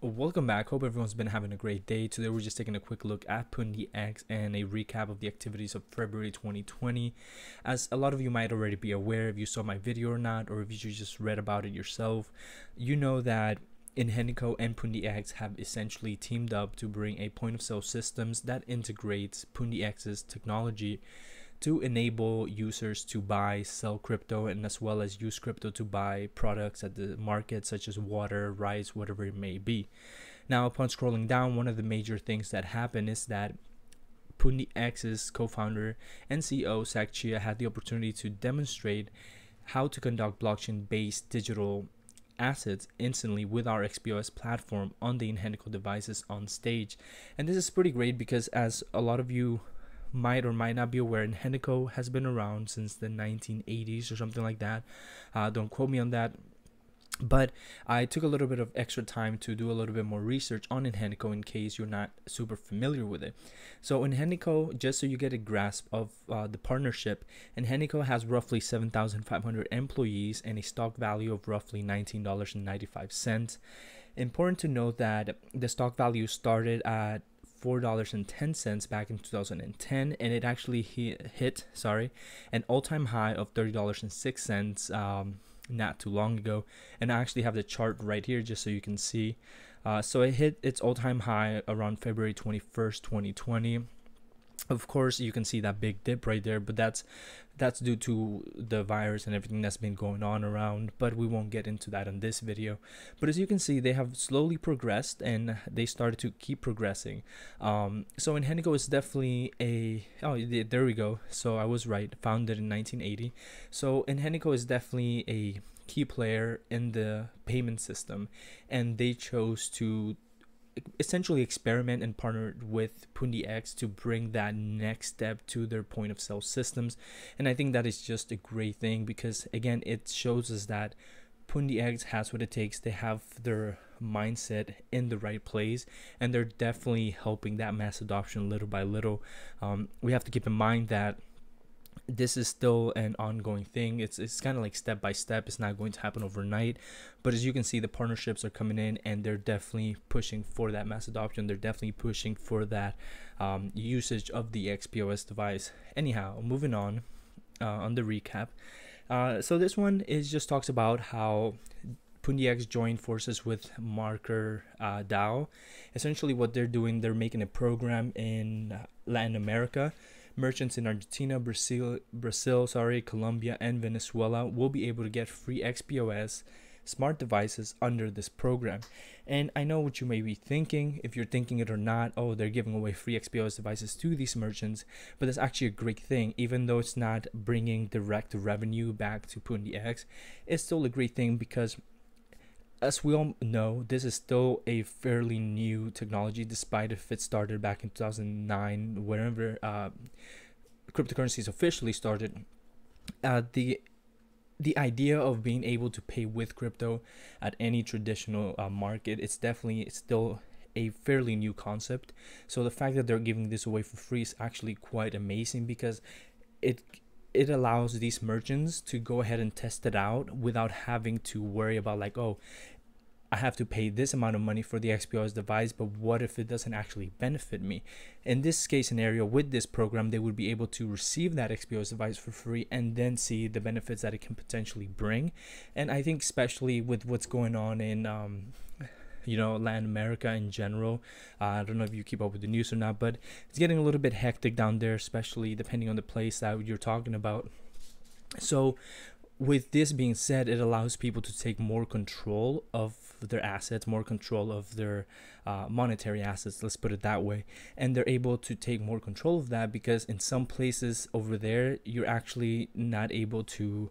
Welcome back. Hope everyone's been having a great day. Today we're just taking a quick look at Pundi X and a recap of the activities of February 2020. As a lot of you might already be aware, if you saw my video or not, or if you just read about it yourself, you know that Ingenico and Pundi X have essentially teamed up to bring a point of sale systems that integrates Pundi X's technology to enable users to buy, sell crypto, and as well as use crypto to buy products at the market, such as water, rice, whatever it may be. Now, upon scrolling down, one of the major things that happened is that Pundi X's co-founder and CEO Zach Chia had the opportunity to demonstrate how to conduct blockchain-based digital assets instantly with our XPOS platform on the Ingenico devices on stage. And this is pretty great because, as a lot of you might or might not be aware, Ingenico has been around since the 1980s or something like that. Don't quote me on that. But I took a little bit of extra time to do a little bit more research on Ingenico in case you're not super familiar with it. So Ingenico, just so you get a grasp of the partnership, Ingenico has roughly 7,500 employees and a stock value of roughly $19.95. Important to note that the stock value started at $4.10 back in 2010, and it actually hit an all-time high of $30.06 not too long ago. And I actually have the chart right here just so you can see. So it hit its all-time high around February 21st, 2020. Of course, you can see that big dip right there, but that's due to the virus and everything that's been going on around, but we won't get into that in this video. But as you can see, they have slowly progressed and they started to keep progressing. So Ingenico is definitely there we go. So I was right, founded in 1980. So Ingenico is definitely a key player in the payment system, and they chose to essentially experiment and partnered with Pundi X to bring that next step to their point of sale systems. And I think that is just a great thing because, again, it shows us that Pundi X has what it takes. They have their mindset in the right place, and they're definitely helping that mass adoption little by little. We have to keep in mind that this is still an ongoing thing. It's kind of like step by step. It's not going to happen overnight, but as you can see, the partnerships are coming in and they're definitely pushing for that mass adoption. They're definitely pushing for that usage of the XPOS device. Anyhow, moving on the recap. So this one just talks about how Pundi X joined forces with Marker DAO. Essentially what they're doing, they're making a program in Latin America. Merchants in Argentina, Brazil, Colombia, and Venezuela will be able to get free XPOS smart devices under this program. And I know what you may be thinking, if you're thinking it or not, oh, they're giving away free XPOS devices to these merchants, but that's actually a great thing. Even though it's not bringing direct revenue back to Pundi X, it's still a great thing because, as we all know, this is still a fairly new technology, despite if it started back in 2009, whenever cryptocurrencies officially started. The idea of being able to pay with crypto at any traditional market, it's definitely still a fairly new concept. So the fact that they're giving this away for free is actually quite amazing because it allows these merchants to go ahead and test it out without having to worry about like, oh, I have to pay this amount of money for the XPOS device, but what if it doesn't actually benefit me? In this case scenario, with this program, they would be able to receive that XPOS device for free and then see the benefits that it can potentially bring. And I think especially with what's going on in Latin America in general, I don't know if you keep up with the news or not, but it's getting a little bit hectic down there, especially depending on the place that you're talking about. So with this being said, it allows people to take more control of their assets, more control of their monetary assets, let's put it that way. And they're able to take more control of that because in some places over there, you're actually not able to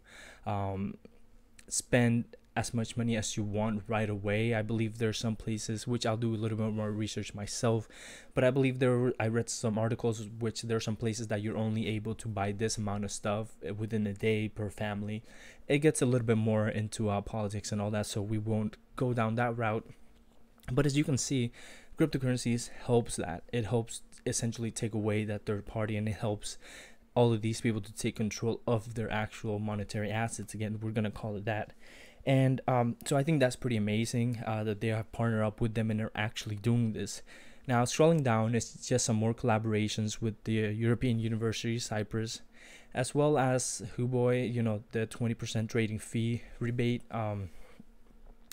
spend as much money as you want right away. I believe there are some places, which I'll do a little bit more research myself, but I believe I read some articles which there are some places that you're only able to buy this amount of stuff within a day per family. It gets a little bit more into politics and all that, so we won't go down that route. But as you can see, cryptocurrencies helps that. It helps essentially take away that third party, and it helps all of these people to take control of their actual monetary assets. Again, we're going to call it that. And so I think that's pretty amazing that they have partnered up with them and are actually doing this. Now, scrolling down, it's just some more collaborations with the European University Cyprus, as well as Huboy, the 20% trading fee rebate.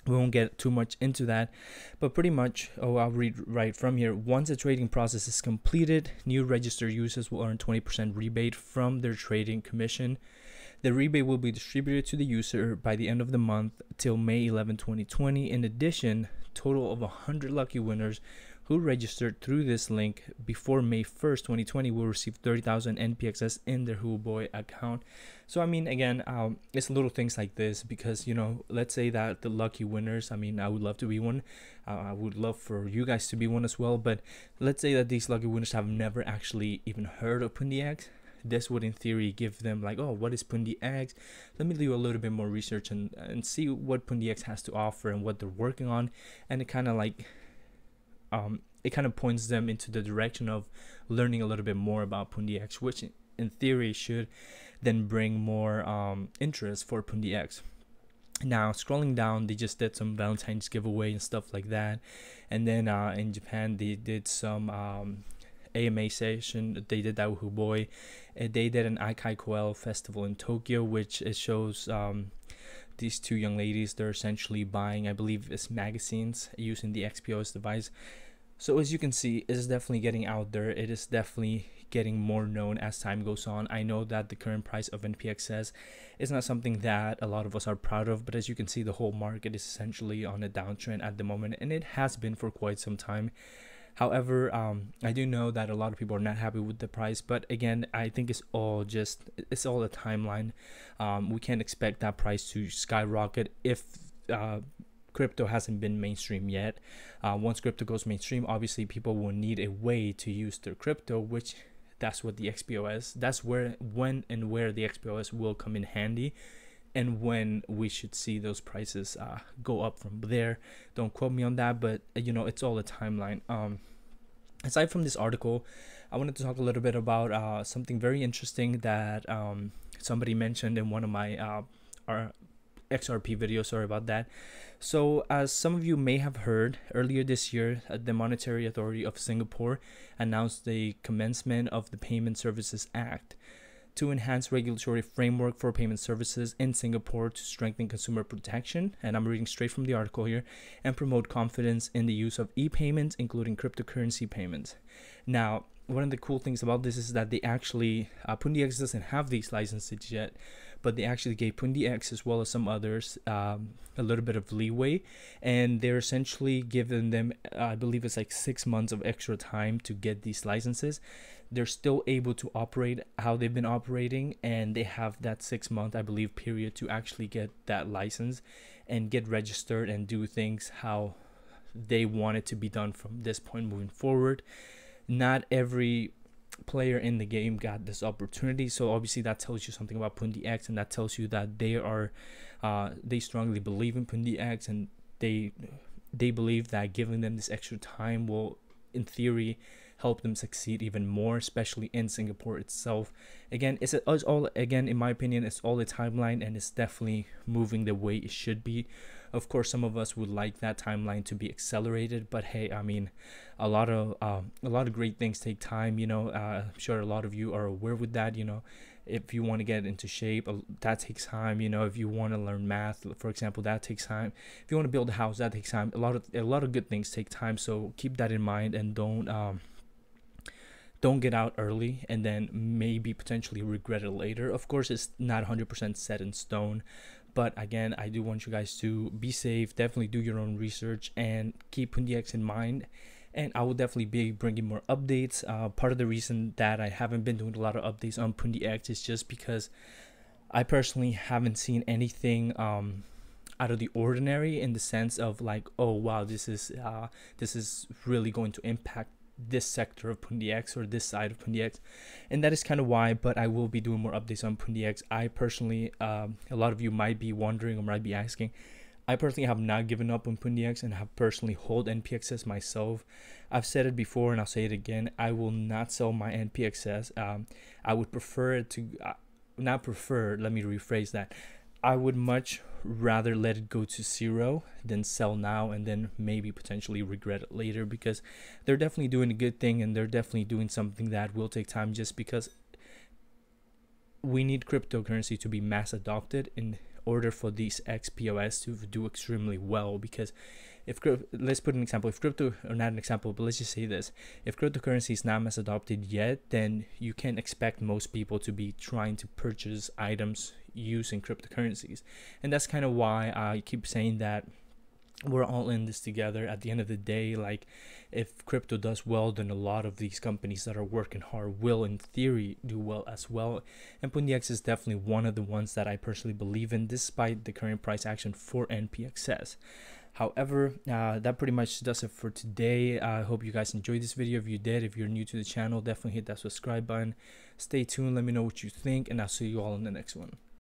We won't get too much into that, but pretty much, I'll read right from here. Once the trading process is completed, new registered users will earn 20% rebate from their trading commission. The rebate will be distributed to the user by the end of the month till May 11, 2020. In addition, total of 100 lucky winners who registered through this link before May 1st, 2020 will receive 30,000 NPXS in their Huboy account. So, I mean, again, it's little things like this because, let's say that the lucky winners, I mean, I would love to be one. I would love for you guys to be one as well. But let's say that these lucky winners have never actually even heard of Pundi X. This would in theory give them like, oh, what is Pundi X? Let me do a little bit more research and see what Pundi X has to offer and what they're working on. And it kind of like points them into the direction of learning a little bit more about Pundi X, which in theory should then bring more interest for Pundi X. Now, scrolling down, they just did some Valentine's giveaway and stuff like that. And then in Japan, they did some AMA session. They did that with Huboy. They did an Aikai Koel festival in Tokyo, which it shows these two young ladies. They're essentially buying, I believe it's magazines using the XPOS device. So as you can see, it is definitely getting out there. It is definitely getting more known as time goes on. I know that the current price of NPXS is not something that a lot of us are proud of, but as you can see, the whole market is essentially on a downtrend at the moment, and it has been for quite some time. However, I do know that a lot of people are not happy with the price, but again, I think it's all a timeline. We can't expect that price to skyrocket if crypto hasn't been mainstream yet. Once crypto goes mainstream, obviously people will need a way to use their crypto, which that's what the XPOS, that's when and where the XPOS will come in handy, and when we should see those prices go up from there. Don't quote me on that, but it's all a timeline. Aside from this article, I wanted to talk a little bit about something very interesting that somebody mentioned in one of my our XRP videos. Sorry about that. So as some of you may have heard, earlier this year, the Monetary Authority of Singapore announced the commencement of the Payment Services Act to enhance regulatory framework for payment services in Singapore to strengthen consumer protection, and I'm reading straight from the article here, and promote confidence in the use of e-payments, including cryptocurrency payments. Now, one of the cool things about this is that they actually, Pundi X doesn't have these licenses yet, but they actually gave Pundi X as well as some others a little bit of leeway, and they're essentially giving them, I believe it's like 6 months of extra time to get these licenses. They're still able to operate how they've been operating, and they have that 6 month, I believe, period to actually get that license and get registered and do things how they want it to be done from this point moving forward. Not every player in the game got this opportunity, so obviously that tells you something about Pundi X, and that tells you that they strongly believe in Pundi X, and they believe that giving them this extra time will, in theory, help them succeed even more, especially in Singapore itself. Again, it's all, again, in my opinion, it's all a timeline, and it's definitely moving the way it should be. Of course, some of us would like that timeline to be accelerated, but hey, I mean, a lot of great things take time. I'm sure a lot of you are aware with that. If you want to get into shape, that takes time. If you want to learn math, for example, that takes time. If you want to build a house, that takes time. A lot of good things take time. So keep that in mind, and don't get out early and then maybe potentially regret it later. Of course, it's not 100% set in stone, but again, I do want you guys to be safe. Definitely do your own research and keep Pundi X in mind. And I will definitely be bringing more updates. Part of the reason that I haven't been doing a lot of updates on Pundi X is just because I personally haven't seen anything out of the ordinary, in the sense of like, oh wow, this is really going to impact this sector of Pundi X or this side of Pundi X, and that is kind of why. But I will be doing more updates on Pundi X. I personally, a lot of you might be wondering or might be asking, I personally have not given up on Pundi X and have personally hold NPXS myself. I've said it before and I'll say it again. I will not sell my NPXS. I would prefer it to, not prefer, let me rephrase that. I would much rather let it go to zero than sell now and then maybe potentially regret it later, because they're definitely doing a good thing and they're definitely doing something that will take time, just because we need cryptocurrency to be mass adopted in order for these XPOS to do extremely well. Because if let's put an example, if crypto, or not an example, but let's just say this, if cryptocurrency is not mass adopted yet, then you can't expect most people to be trying to purchase items using cryptocurrencies. And that's kind of why I keep saying that we're all in this together. At the end of the day, like, if crypto does well, then a lot of these companies that are working hard will in theory do well as well. And Pundi X is definitely one of the ones that I personally believe in, despite the current price action for NPXS. However, that pretty much does it for today. I hope you guys enjoyed this video. If you did, if you're new to the channel, definitely hit that subscribe button. Stay tuned, let me know what you think, and I'll see you all in the next one.